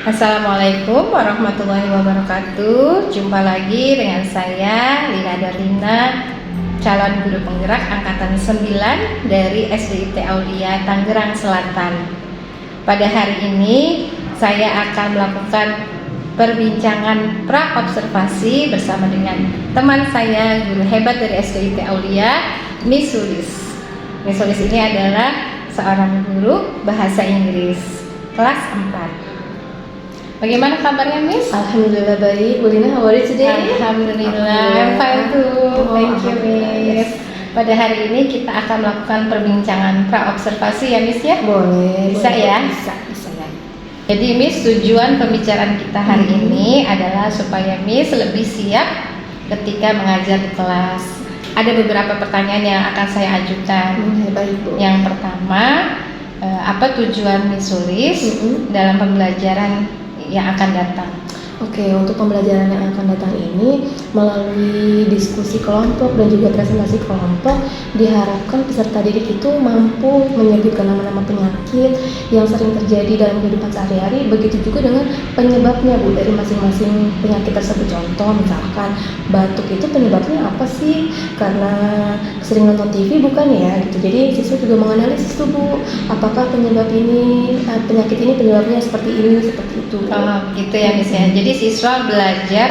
Assalamualaikum warahmatullahi wabarakatuh. Jumpa lagi dengan saya Lina Darlina, calon guru penggerak angkatan 9 dari SDIT Aulia Tangerang Selatan. Pada hari ini saya akan melakukan perbincangan pra-observasi bersama dengan teman saya, guru hebat dari SDIT Aulia, Miss Sulis. Miss Sulis ini adalah seorang guru bahasa Inggris kelas 4. Bagaimana kabarnya, Miss? Alhamdulillah baik. Bu Lina, how are you today? Alhamdulillah, I'm fine too. Thank you, Miss. Pada hari ini kita akan melakukan perbincangan pra-observasi ya, Miss ya? Boleh. Bisa ya? Bisa ya. Jadi, Miss, tujuan pembicaraan kita hari ini adalah supaya Miss lebih siap ketika mengajar di kelas. Ada beberapa pertanyaan yang akan saya ajukan. Baik, Bu. Yang pertama, apa tujuan Miss Sulis dalam pembelajaran yang akan datang? Oke, untuk pembelajaran yang akan datang ini melalui diskusi kelompok dan juga presentasi kelompok diharapkan peserta didik itu mampu menyebutkan nama-nama penyakit yang sering terjadi dalam kehidupan sehari-hari, begitu juga dengan penyebabnya, Bu, dari masing-masing penyakit tersebut. Contoh misalkan batuk itu penyebabnya apa sih? Karena sering nonton TV bukan ya gitu. Jadi siswa juga menganalisis tuh, Bu, apakah penyebab ini penyakit ini penyebabnya seperti ini, seperti itu. Oh, gitu ya, Miss ya. Jadi siswa belajar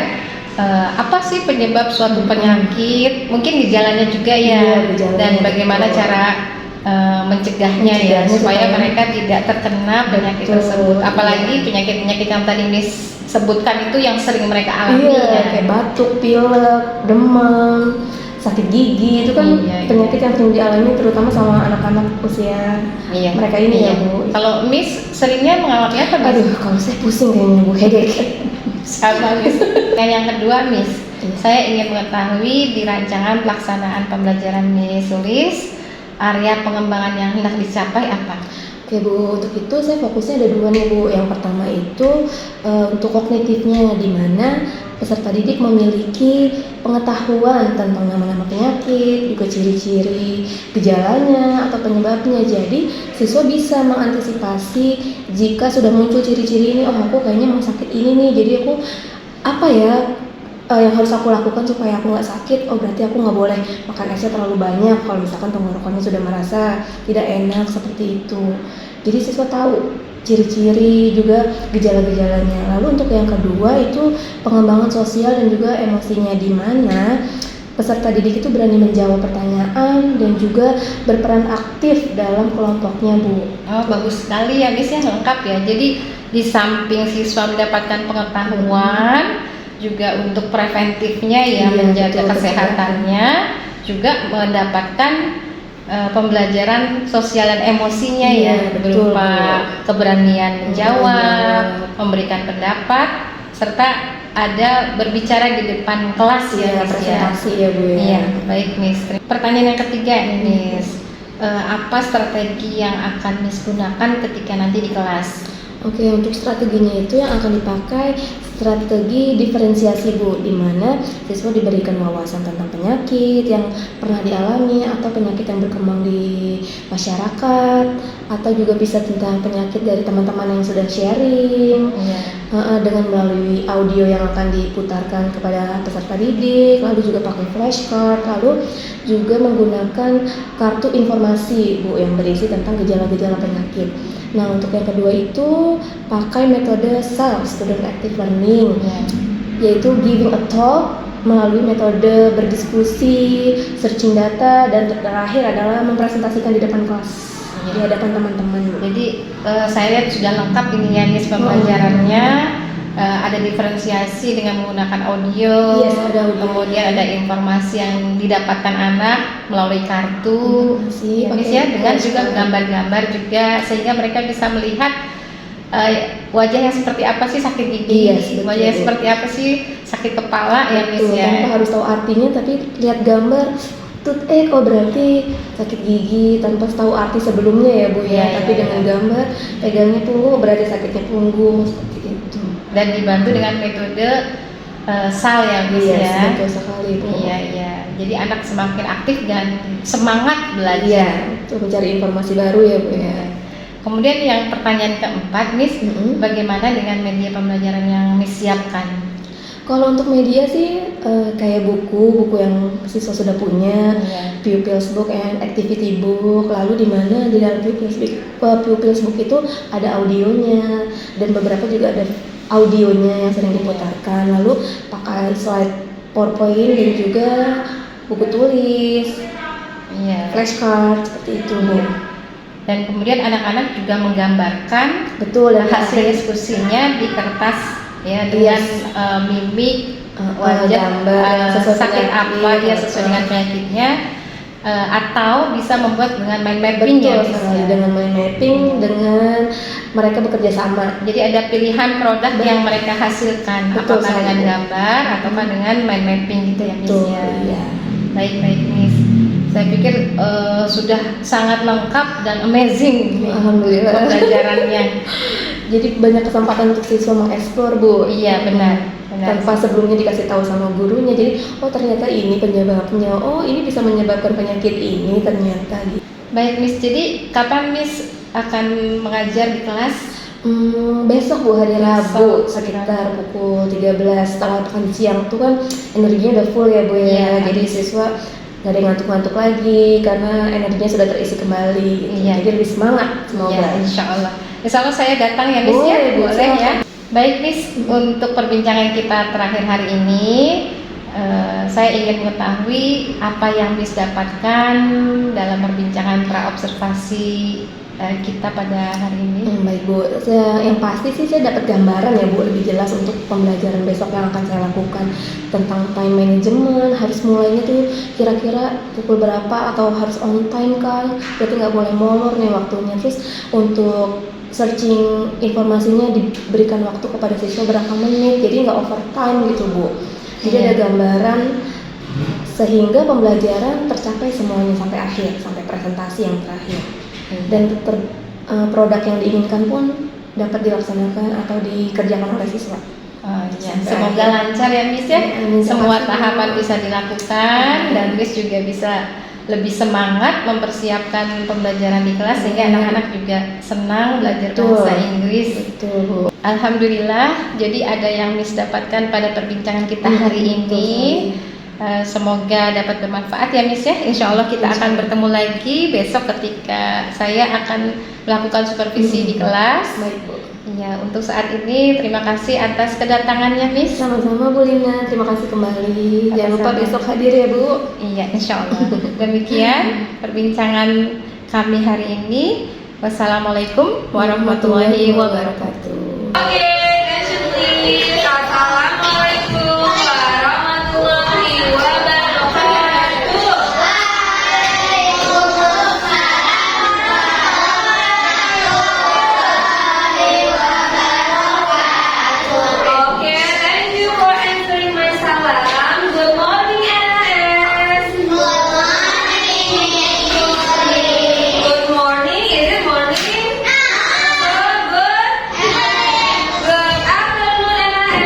apa sih penyebab suatu penyakit, mungkin gejalanya juga ya, gejalanya, dan bagaimana cara mencegahnya ya, supaya supaya mereka tidak terkena penyakit tersebut. Apalagi penyakit-penyakit yang tadi Miss sebutkan itu yang sering mereka alami ya. Kayak batuk, pilek, demam, sakit gigi, itu kan penyakit yang sering dialami terutama sama anak-anak usia mereka ini ya, Bu. Kalau Miss seringnya mengalami apa, Miss? Aduh, kalau saya pusing kayaknya, Bu, headache. Sama, Miss. Dan yang kedua, Miss, saya ingin mengetahui di rancangan pelaksanaan pembelajaran Miss Sulis, area pengembangan yang hendak dicapai apa? Oke, Bu, untuk itu saya fokusnya ada dua nih, Bu. Yang pertama itu untuk kognitifnya, di mana peserta didik memiliki pengetahuan tentang nama-nama penyakit, juga ciri-ciri gejalanya atau penyebabnya. Jadi siswa bisa mengantisipasi jika sudah muncul ciri-ciri ini, oh aku kayaknya mau sakit ini nih, jadi aku apa ya yang harus aku lakukan supaya aku nggak sakit. Oh, berarti aku nggak boleh makan esnya terlalu banyak kalau misalkan tenggorokannya sudah merasa tidak enak, seperti itu. Jadi siswa tahu ciri-ciri juga gejala-gejalanya. Lalu untuk yang kedua itu pengembangan sosial dan juga emosinya, di mana peserta didik itu berani menjawab pertanyaan dan juga berperan aktif dalam kelompoknya, Bu. Oh, bagus sekali ya, Miss ya, lengkap ya. Jadi di samping siswa mendapatkan pengetahuan, juga untuk preventifnya ya, menjaga kesehatannya, juga mendapatkan pembelajaran sosial dan emosinya ya, berupa keberanian menjawab, memberikan pendapat, serta ada berbicara di depan kelas ya, presentasi ya, Bu ya. Iya, baik, Miss. Pertanyaan yang ketiga nih, Miss. Apa strategi yang akan Miss gunakan ketika nanti di kelas? Oke, untuk strateginya itu yang akan dipakai strategi diferensiasi, Bu, di mana siswa diberikan wawasan tentang penyakit yang pernah dialami atau penyakit yang berkembang di masyarakat, atau juga bisa tentang penyakit dari teman-teman yang sudah sharing, dengan melalui audio yang akan diputarkan kepada peserta didik, lalu juga pakai flashcard, lalu juga menggunakan kartu informasi, Bu, yang berisi tentang gejala-gejala penyakit. Nah, untuk yang kedua itu pakai metode SAL, Student Active Learning, yaitu giving a talk melalui metode berdiskusi, searching data, dan terakhir adalah mempresentasikan di depan kelas, di hadapan teman-teman. Jadi saya lihat sudah lengkap ini ya, Miss, pembelajarannya. Ada diferensiasi dengan menggunakan audio, kemudian ada informasi yang didapatkan anak melalui kartu, ya, dengan juga gambar-gambar juga, sehingga mereka bisa melihat wajahnya seperti apa sih sakit gigi, wajahnya seperti apa sih sakit kepala, ya, Miss ya. Tanpa harus tahu artinya, tapi lihat gambar toothache, oh berarti sakit gigi, tanpa tahu arti sebelumnya ya, Bu ya. Tapi dengan gambar, pegangnya punggung, berarti sakitnya punggung, seperti itu. Dan dibantu dengan metode SAL ya, Miss ya. Betul sekali, Bu. Iya. Jadi anak semakin aktif dan semangat belajar. Untuk mencari informasi baru ya, Bu ya. Kemudian yang pertanyaan keempat, Miss, bagaimana dengan media pembelajaran yang Miss siapkan? Kalau untuk media sih kayak buku yang siswa sudah punya, pupils book and activity book. Lalu di mana di dalam pupils book itu ada audionya dan beberapa juga ada audionya yang sering diputarkan. Lalu pakai slide PowerPoint dan juga buku tulis, flashcard seperti itu, Bu. Dan kemudian anak-anak juga menggambarkan Betul, dan hasil diskusinya di kertas ya dengan mimik wajah, gambar sakit apa dia sesuai dengan penyakitnya, atau bisa membuat dengan mind mapping. Betul sekali, dengan mind mapping, dengan mereka bekerja sama. Jadi ada pilihan produk yang mereka hasilkan, Betul, apakah dengan gambar ataukah dengan mind mapping gitu ya, Miss ya. Iya. Baik Miss. Saya pikir sudah sangat lengkap dan amazing. Alhamdulillah. Pembelajarannya. Jadi banyak kesempatan untuk siswa mengeksplor, Bu. Iya, benar. Tanpa sebelumnya dikasih tahu sama gurunya. Jadi, oh ternyata ini penyebabnya. Oh, ini bisa menyebabkan penyakit ini ternyata. Baik, Miss. Jadi, kapan Miss akan mengajar di kelas? Besok, Bu, hari Rabu sekitar pukul 13. Setelah makan siang tuh kan energinya udah full ya, Bu ya. Jadi siswa nggak ada yang ngantuk-ngantuk lagi karena energinya sudah terisi kembali gitu. Jadi lebih semangat semoga. Insya Allah saya datang ya, Miss. Boleh ya. Baik, Miss, untuk perbincangan kita terakhir hari ini, saya ingin mengetahui apa yang Miss dapatkan dalam perbincangan praobservasi kita pada hari ini. Baik, Bu. Yang pasti sih saya dapat gambaran ya, Bu, lebih jelas untuk pembelajaran besok yang akan saya lakukan tentang time management. Harus mulainya tuh kira-kira pukul berapa atau harus on time kan? Berarti nggak boleh molor nih waktunya. Terus untuk searching informasinya diberikan waktu kepada siswa berapa menit, jadi nggak overtime gitu, Bu. Jadi ada gambaran sehingga pembelajaran tercapai semuanya sampai akhir, sampai presentasi yang terakhir. Dan produk yang diinginkan pun dapat dilaksanakan atau dikerjakan oleh siswa. Semoga lancar ya, Miss ya. Semua tahapan bisa dilakukan dan Miss juga bisa lebih semangat mempersiapkan pembelajaran di kelas sehingga anak-anak juga senang belajar bahasa Inggris. Betul. Alhamdulillah, jadi ada yang Miss dapatkan pada perbincangan kita hari ini. Semoga dapat bermanfaat ya, Miss ya. Insya Allah kita akan bertemu lagi besok ketika saya akan melakukan supervisi di kelas. Baik, Bu. Ya, untuk saat ini terima kasih atas kedatangannya, Miss. Sama-sama, Bu Lina. Terima kasih kembali. Jangan lupa besok hadir ya, Bu. Iya, insya Allah. Demikian perbincangan kami hari ini. Wassalamualaikum warahmatullahi wabarakatuh. Oke, attention please. Assalamualaikum warahmatullahi wabarakatuh. Oke, thank you for answering my salam. Good morning, NAS. Good morning. Is it morning? Good afternoon, NAS.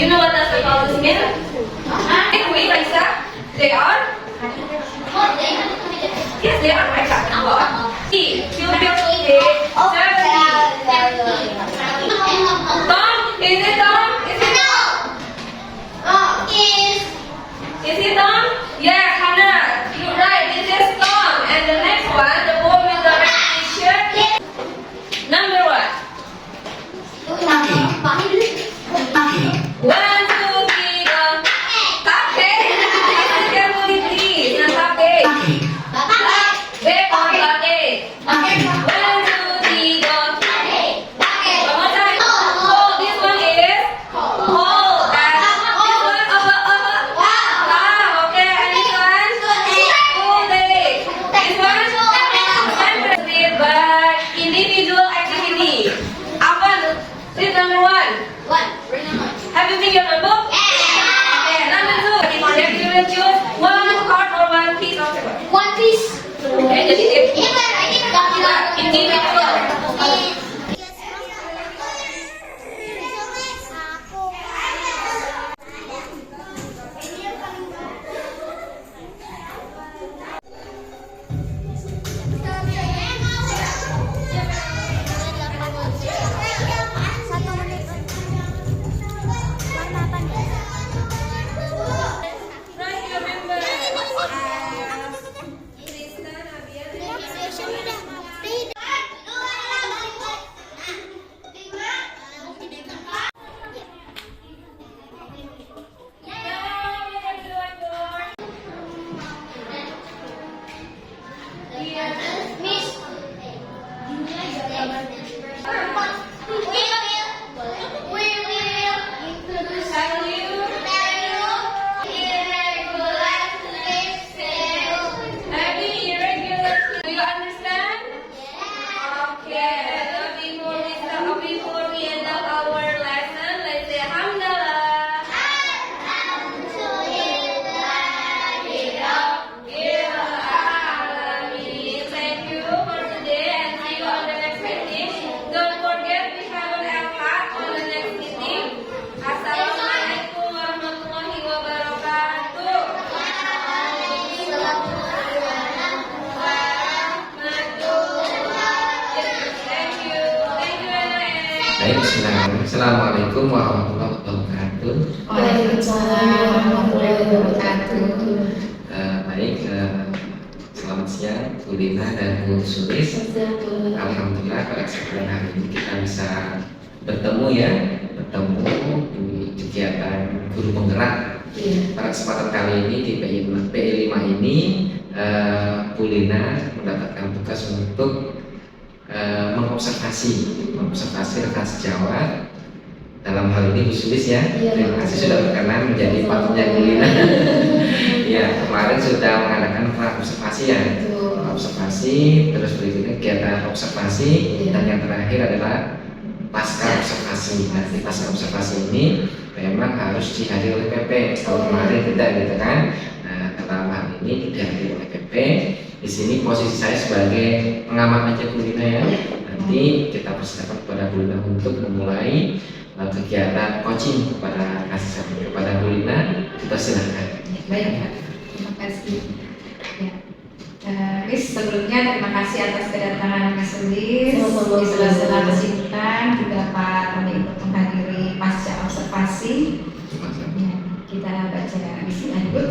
you know what does the policy mean? Wait, Raisa. They are? Yes, they are. Raisa. E. Pupil A. 70. Tom, is it Tom? Is it Tom? Is it Tom? Yeah, Hannah. You're right. This is Tom. And the next one, the boy with the red t-shirt. Number what? 1, 2, 3, go. Tape. Listen carefully, please. Not tape. Back on bucket. 1, 2, 3, go. One more time. Hold. This one is hold. And this one okay. And this one hold it. This one read by individual activity. Apa? Read number 1. Have you seen your notebook? Okay. Number 2. If you will choose one card or one piece of paper. Okay. Jadi individual. Right, you remember? Kristen, Abia, Baik, Assalamualaikum warahmatullahi wabarakatuh. Waalaikumsalam warahmatullahi wabarakatuh. Baik, selamat siang Bu Lina dan Bu Sulis. Alhamdulillah pada kesempatan hari ini kita bisa bertemu di kegiatan guru penggerak. Pada kesempatan kali ini di PI5 ini Bu Lina mendapatkan tugas untuk mengobservasi rekan sejawat. Dalam hal ini Bu Sulis ya, terima kasih sudah berkenan menjadi partnernya Bu Lina. Ya, kemarin sudah mengadakan observasi ya, observasi, terus berikutnya kegiatan observasi, dan yang terakhir adalah pasca observasi. Nanti pasca observasi ini memang harus dihadiri oleh PP. Kalau kemarin tidak gitu kan. Nah, dalam hal ini dihadiri oleh PP. Di sini posisi saya sebagai pengamat aja Bu Lina ya. Nanti kita persilakan kepada Bu Lina untuk memulai kegiatan coaching kepada kasih sayang kepada Bu Lina. Kita silakan. Baik, Pak. Terima kasih. Ya. Miss, sebelumnya terima kasih atas kedatangan Miss Sulis. Di sela-sela kesibukan juga Pak kami untuk menghadiri pasca observasi. Ya, kita baca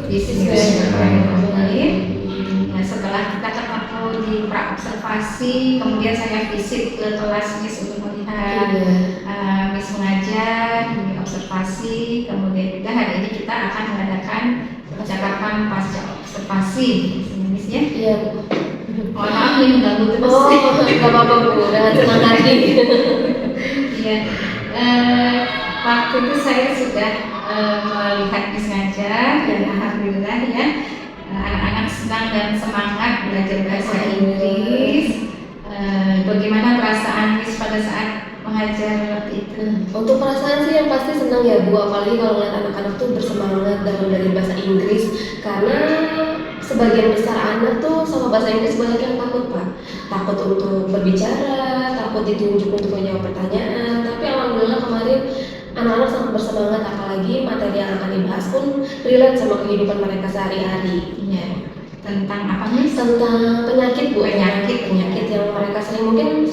Bismillahirrahmanirrahim. Nah, setelah kita ketemu di pra observasi, kemudian saya visit ke kelas Miss untuk melihat Miss mengajar di observasi. Kemudian juga hari ini kita akan mengadakan percakapan pasca observasi, Miss ya. Iya, Bu. Mohon maaf nih mengganggu terus. Nggak apa-apa Bu, dengan senang hati. Iya. Waktu itu saya sudah melihat Miss ngajar dan alhamdulillah ya. Anak-anak senang dan semangat belajar bahasa Inggris. Bagaimana perasaan Miss pada saat mengajar waktu itu? Untuk perasaan sih yang pasti senang ya Bu, apalagi kalau ngeliat anak-anak tuh bersemangat dalam belajar bahasa Inggris. Karena sebagian besar anak tuh sama bahasa Inggris banyak yang takut Pak. Takut untuk berbicara, takut ditunjuk untuk menjawab pertanyaan. Tapi alhamdulillah kemarin anak-anak sangat bersemangat, apalagi materi yang akan dibahas pun relate sama kehidupan mereka sehari-hari. Iya. Tentang apa nih? Tentang penyakit Bu, Penyakit. penyakit yang mereka sering mungkin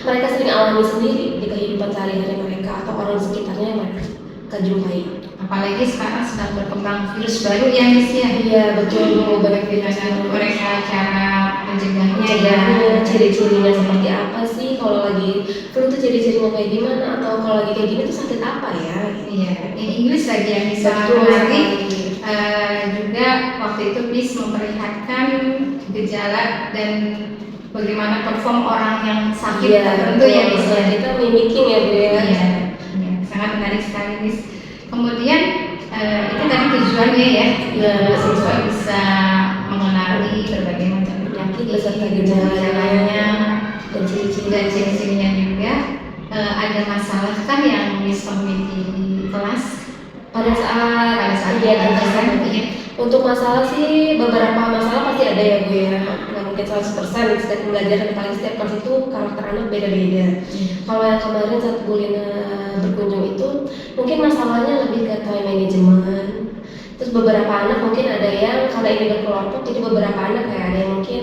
mereka sering alami sendiri di kehidupan sehari-hari mereka atau orang sekitarnya yang mereka jumpai. Apalagi sekarang sedang berkembang virus baru ya Miss ya. Iya betul Bu, banyak virus Gimana mereka cara mencegahnya ya. mencegahnya, ciri-cirinya seperti apa sih, kalau lagi flu tuh ciri-cirinya kayak gimana, atau kalau lagi kayak gini tuh sakit apa ya? Iya, in Inggris lagi yang bisa Betul menarik. sekali. Juga waktu itu Miss memperlihatkan gejala dan bagaimana perform orang yang sakit tertentu ya Miss ya. kita mimicking ya Bu ya. Iya, iya, sangat menarik sekali Miss. Kemudian itu tadi tujuannya ya, Iya, siswa bisa mengenali berbagai macam penyakit Beserta gejalanya dan ciri-ciri dan ciri-cirinya juga. Ada masalah kan yang Miss temui di kelas pada saat kegiatan kegiatan tersebut tersebut. ya. Untuk masalah sih beberapa masalah pasti ada ya Bu ya, nggak mungkin 100% setiap belajar, dan paling setiap kelas itu karakter anak beda-beda. Kalau yang kemarin saat Bu Lina berkunjung itu mungkin masalahnya lebih ke time management. Terus beberapa anak mungkin ada yang karena ini berkelompok, jadi beberapa anak kayak ada yang mungkin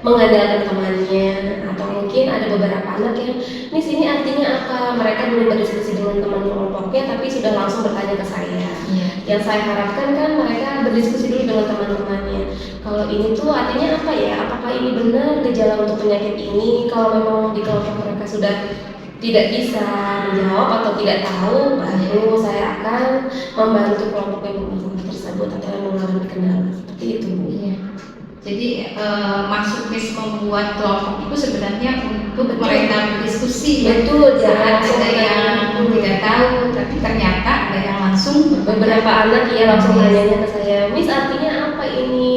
mengandalkan temannya, atau mungkin ada beberapa anak yang ini sini artinya apa, mereka belum berdiskusi dengan teman kelompoknya tapi sudah langsung bertanya ke saya. Iya. Yang saya harapkan kan mereka berdiskusi dulu dengan teman-temannya, kalau ini tuh artinya apa ya, apakah ini benar gejala untuk penyakit ini. Kalau memang di kelompok mereka sudah tidak bisa menjawab atau tidak tahu, baru saya akan membantu kelompok yang bermasalah tersebut atau yang mengalami kendala seperti itu Bu. Iya. Jadi maksud Miss membuat kelompok itu sebenarnya untuk Betul. mereka berdiskusi ya. Betul, Saat jangan langsung ada yang tidak tahu, tapi ternyata ada yang langsung beberapa anak ya langsung nanya ke saya, Miss artinya apa ini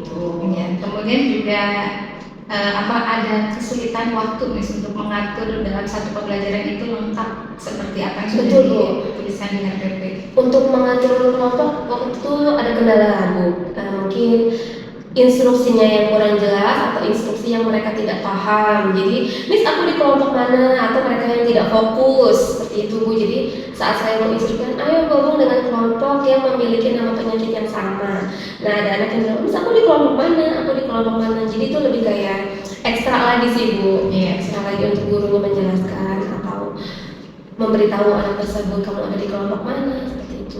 gitu. Ya, kemudian juga apa ada kesulitan waktu Miss untuk mengatur dalam satu pembelajaran itu lengkap seperti apa yang sudah Betul, Bu. dituliskan di RPP. Untuk mengatur kelompok waktu itu ada kendala Bu. Mungkin instruksinya yang kurang jelas atau instruksi yang mereka tidak paham. Jadi, Miss aku di kelompok mana, atau mereka yang tidak fokus seperti itu Bu. Jadi saat saya menginstruksikan, ayo gabung dengan kelompok yang memiliki nama penyakit yang sama. Nah ada anak yang bilang, Miss aku di kelompok mana, aku di kelompok mana. Jadi itu lebih kayak ekstra lagi sih Bu. Iya. Ekstra lagi untuk gurunya menjelaskan atau memberitahu anak tersebut kamu ada di kelompok mana seperti itu.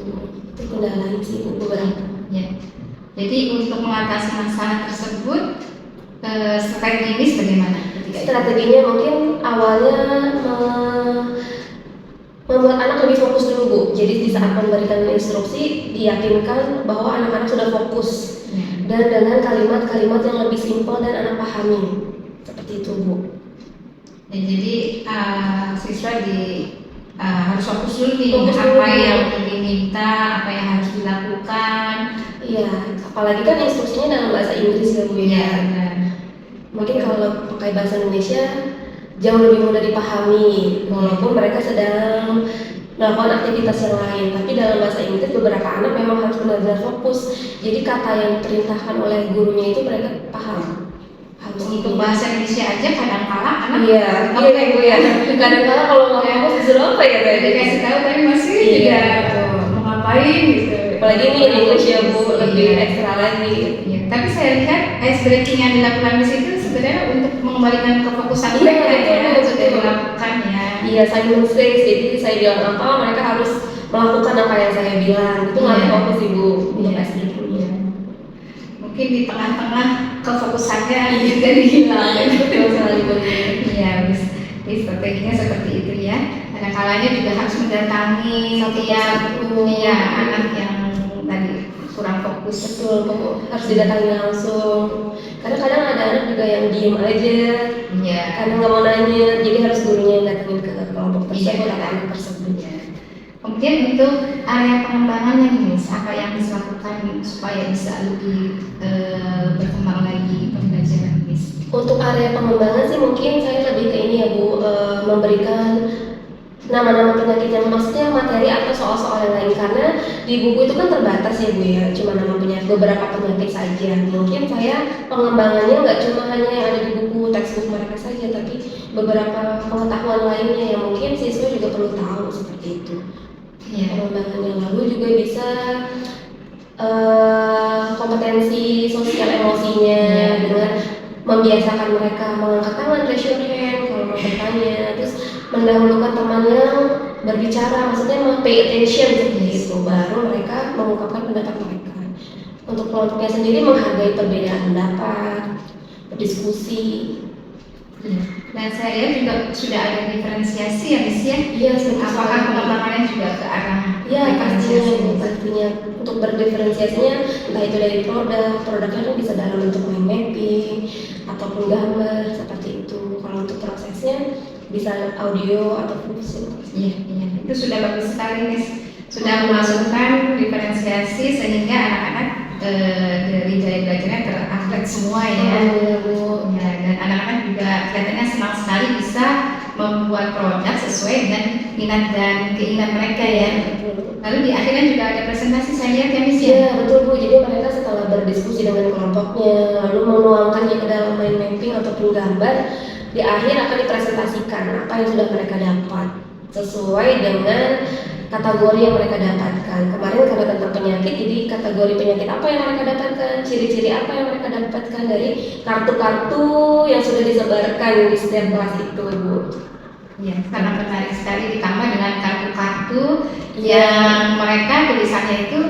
Itu kendalanya sih Bu beberapa. Ya. Jadi untuk mengatasi masalah tersebut strategi Miss bagaimana? Strateginya mungkin awalnya membuat anak lebih fokus dulu Bu. Jadi di saat memberikan instruksi diyakinkan bahwa anak-anak sudah fokus dan dengan kalimat-kalimat yang lebih simpel dan anak pahami. Seperti itu Bu. Ya, jadi siswa harus fokus dulu nih Fokus apa dulu. yang diminta, apa yang harus dilakukan. Iya, apalagi kan instruksinya dalam bahasa Inggris ya Bu ya. benar. Mungkin kalau pakai bahasa Indonesia jauh lebih mudah dipahami walaupun mereka sedang melakukan aktivitas yang lain, tapi dalam bahasa Inggris beberapa anak memang harus benar-benar fokus. Jadi kata yang diperintahkan oleh gurunya itu mereka paham. Untuk bahasa Indonesia aja kadang-kala anak Iya, oke iya Bu ya. Kadang-kala kalau nggak fokus disuruh apa ya tadi? dikasih tahu tapi masih Iya, tidak betul. mau ngapain gitu. Apalagi ini English ya Bu, lebih Iya. ekstra lagi. Iya, tapi saya lihat ice breaking yang dilakukan di situ sebenarnya untuk mengembalikan kefokusan Iya, mereka betul, ya, betul. sudah dilakukan ya. Iya, Simon Says, jadi saya bilang apa, mereka harus melakukan apa yang saya bilang. Itu nggak Iya. fokus Ibu untuk Iya. ice breaking. Iya. Mungkin di tengah-tengah kefokusannya juga dihilangkan. Betul sekali Bu. Iya, jadi strateginya seperti itu ya. Ada kalanya juga harus mendatangi Satu setiap persatu. ya anak yang tadi kurang fokus. Betul, harus didatangi langsung. Kadang-kadang ada anak juga yang diem aja, Iya. kadang nggak mau nanya, jadi harus gurunya yang datangin ke kelompok Iya. tersebut atau anak tersebut. Iya. Kemudian untuk area pengembangannya nih, Miss, apa yang bisa lakukan supaya bisa lebih berkembang lagi pembelajaran Miss? Untuk area pengembangan sih mungkin saya lebih ke ini ya Bu, memberikan nama-nama penyakit yang maksudnya materi atau soal-soal yang lain, karena di buku itu kan terbatas ya Bu ya, cuma nama penyakit beberapa penyakit saja. Mungkin saya pengembangannya nggak cuma hanya yang ada di buku textbook mereka saja, tapi beberapa pengetahuan lainnya yang mungkin siswa juga perlu tahu seperti itu. Iya. Pengembangan yang lalu juga bisa kompetensi sosial emosinya dengan membiasakan mereka mengangkat tangan, raise your hand kalau mau bertanya, terus mendahulukan teman yang berbicara, maksudnya pay attention seperti itu, baru mereka mengungkapkan pendapat mereka. Untuk kelompoknya sendiri menghargai perbedaan pendapat, berdiskusi. Dan saya lihat juga sudah ada diferensiasi ya Miss ya. Iya, Apakah pengembangannya juga ke arah ya diferensiasi? pastinya untuk berdiferensiasinya entah itu dari produknya kan bisa dalam bentuk mind mapping ataupun gambar seperti itu. Kalau untuk prosesnya bisa audio atau visual. Iya, itu sudah bagus sekali Miss. Sudah memasukkan diferensiasi sehingga anak-anak dari gaya belajarnya terupgrade semua ya. Bu. Ya, dan anak-anak juga kelihatannya senang sekali bisa membuat produk sesuai dengan minat dan keinginan mereka ya. Lalu di akhirnya juga ada presentasi saya lihat ya Miss ya. Iya betul Bu, jadi mereka setelah berdiskusi dengan kelompoknya lalu menuangkannya ke dalam mind mapping ataupun gambar, di akhir akan dipresentasikan apa yang sudah mereka dapat sesuai dengan kategori yang mereka dapatkan. Kemarin karena tentang penyakit, jadi kategori penyakit apa yang mereka dapatkan, ciri-ciri apa yang mereka dapatkan dari kartu-kartu yang sudah disebarkan di setiap kelas itu Bu. Ya, karena menarik sekali ditambah dengan kartu-kartu yang mereka tulisannya itu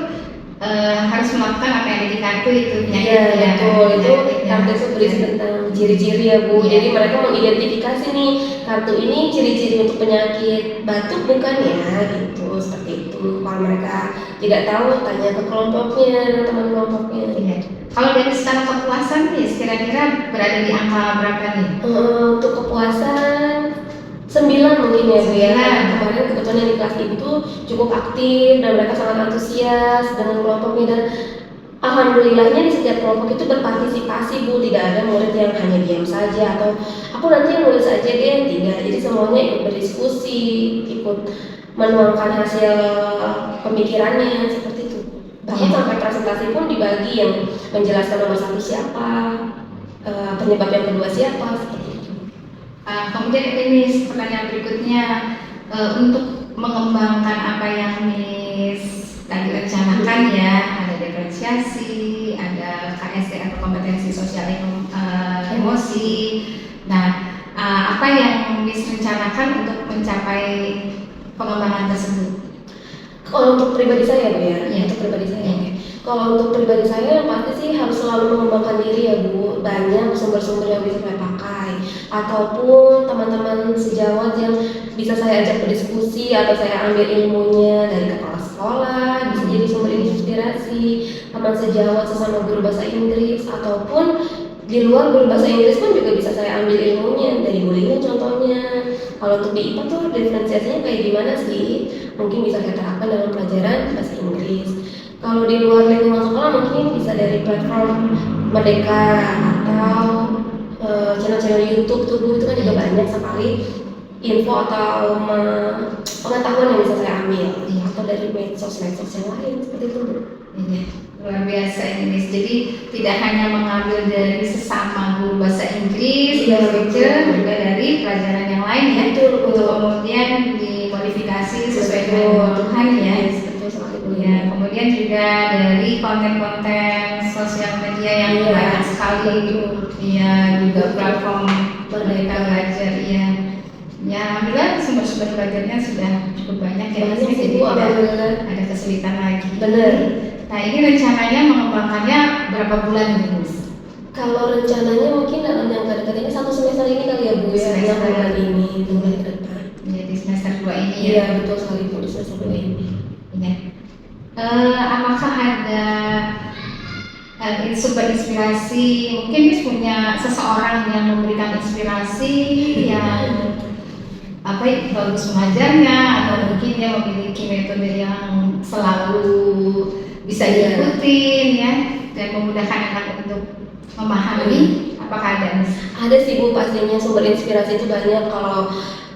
harus melakukan apa yang ada di kartu itu. Iya betul, itu kartu itu berisi tentang ciri-ciri ya Bu. Jadi mereka mengidentifikasi nih kartu ini ciri-ciri untuk penyakit batuk bukan ya gitu, seperti itu. Kalau mereka tidak tahu tanya ke kelompoknya, teman kelompoknya. Iya. Kalau dari skala kepuasan nih, kira-kira berada di angka berapa nih? Untuk kepuasan 9 mungkin ya Bu ya. 9. Kemarin kebetulan yang di kelas itu cukup aktif dan mereka sangat antusias dengan kelompoknya, dan alhamdulillahnya di setiap kelompok itu berpartisipasi Bu. Tidak ada murid yang hanya diam saja atau aku nanti yang nulis aja deh, tidak. Jadi semuanya ikut berdiskusi, ikut menuangkan hasil pemikirannya seperti itu. Bahkan sampai presentasi pun dibagi yang menjelaskan nomor 1 siapa, penyebab yang kedua siapa, seperti itu. Kemudian ini pertanyaan berikutnya, untuk mengembangkan apa yang Miss tadi rencanakan ya, ada diferensiasi, ada KSE atau kompetensi sosial emosi. Nah, apa yang Miss rencanakan untuk mencapai pengembangan tersebut? Kalau untuk pribadi saya Bu ya, Iya. untuk pribadi saya. Kalau untuk pribadi saya yang pasti sih harus selalu mengembangkan diri ya Bu. Banyak sumber-sumber yang bisa saya pakai, ataupun teman-teman sejawat yang bisa saya ajak berdiskusi atau saya ambil ilmunya dari kepala sekolah, bisa jadi sumber inspirasi, teman sejawat sesama guru bahasa Inggris, ataupun di luar guru bahasa Inggris pun juga bisa saya ambil ilmunya dari gurunya contohnya. Kalau untuk di IPA tuh diferensiasinya kayak gimana sih? Mungkin bisa saya terapkan dalam pelajaran bahasa Inggris. Kalau di luar lingkungan sekolah mungkin bisa dari platform Merdeka atau channel-channel YouTube tuh Bu, itu kan juga banyak sekali info atau pengetahuan yang bisa saya ambil, atau dari medsos yang lain seperti itu Bu. Iya, luar biasa ini Miss. Jadi tidak hanya mengambil dari sesama guru bahasa Inggris, Iya, teacher, juga dari pelajaran yang lain ya, Betul. untuk kemudian dimodifikasi sesuai dengan Betul. kebutuhan ya. Betul sekali Bu. Ya, kemudian juga dari konten-konten sosial media yang Iya, banyak sekali, ya juga platform Merdeka Belajar, ya. Ya, alhamdulillah sumber-sumber belajarnya sudah cukup banyak ya, Banyak Miss. sih Jadi Bu, tidak alhamdulillah. ada kesulitan lagi. Bener. Nah, ini rencananya mengembangkannya berapa bulan nih, Miss? Kalau rencananya mungkin dalam jangka dekat ini 1 semester ini kali ya Bu ya, Semester. 6 bulan ini, bulan ke depan. Jadi semester 2 ini ya. Iya betul sekali Bu, di semester 2 ini. Iya. Apakah ada sumber inspirasi? Mungkin Miss punya seseorang yang memberikan inspirasi yang bagus mengajarnya, atau mungkin dia memiliki metode yang selalu bisa diikutin ya, dan memudahkan anak untuk memahami. Apakah ada Miss? Ada sih Bu, pastinya sumber inspirasi itu banyak. Kalau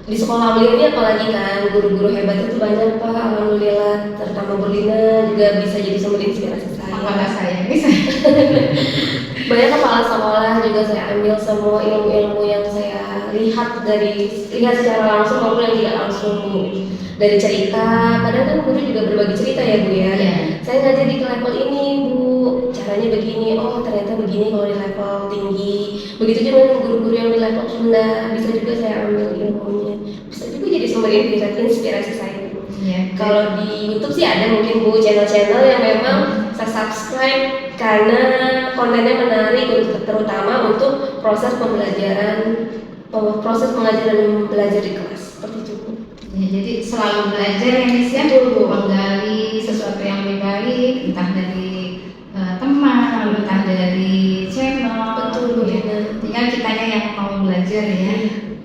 di sekolah beliau ini apalagi kan guru-guru hebat itu banyak Pak, alhamdulillah. Terutama Bu Lina juga bisa jadi sumber inspirasi saya. Apakah saya Miss? Banyak kepala sekolah juga saya ambil semua ilmu-ilmu yang saya lihat secara langsung maupun yang tidak langsung Bu. Bu. Dari cerita, kadang kan guru juga berbagi cerita ya Bu ya. Iya. Saya ngajar di level ini Bu, caranya begini, oh ternyata begini kalau di level tinggi. Begitu juga dengan guru-guru yang di level rendah, bisa juga saya ambil ilmunya. Bisa juga jadi sumber inspirasi saya Bu. Iya. Kalau di YouTube sih ada mungkin Bu channel-channel yang memang saya subscribe karena kontennya menarik, terutama untuk proses pembelajaran, proses pengajaran dan belajar di kelas seperti itu Bu. Ya, jadi selalu belajar ya Miss ya, menggali sesuatu yang lebih baik, entah dari teman, entah dari channel. Betul Bu. Ya. Tinggal kitanya yang mau belajar ya,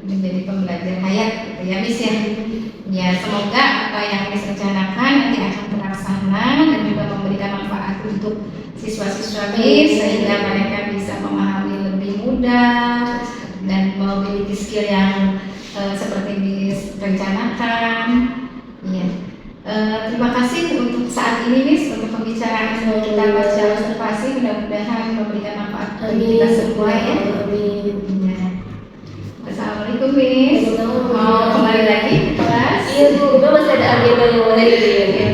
menjadi pembelajar hayat gitu ya Miss ya. Ya semoga apa yang Miss rencanakan nanti akan terlaksana dan juga memberikan manfaat untuk siswa-siswa Miss sehingga mereka bisa memahami lebih mudah dan memiliki skill yang seperti Miss rencanakan. Ya. Terima kasih untuk saat ini Miss untuk pembicaraan kita baca observasi, mudah-mudahan memberikan manfaat bagi kita semua ya. Amin. Ya. Assalamualaikum Miss. Waalaikumsalam. Mau kembali lagi ke kelas? Iya Bu, masih ada agenda yang lain.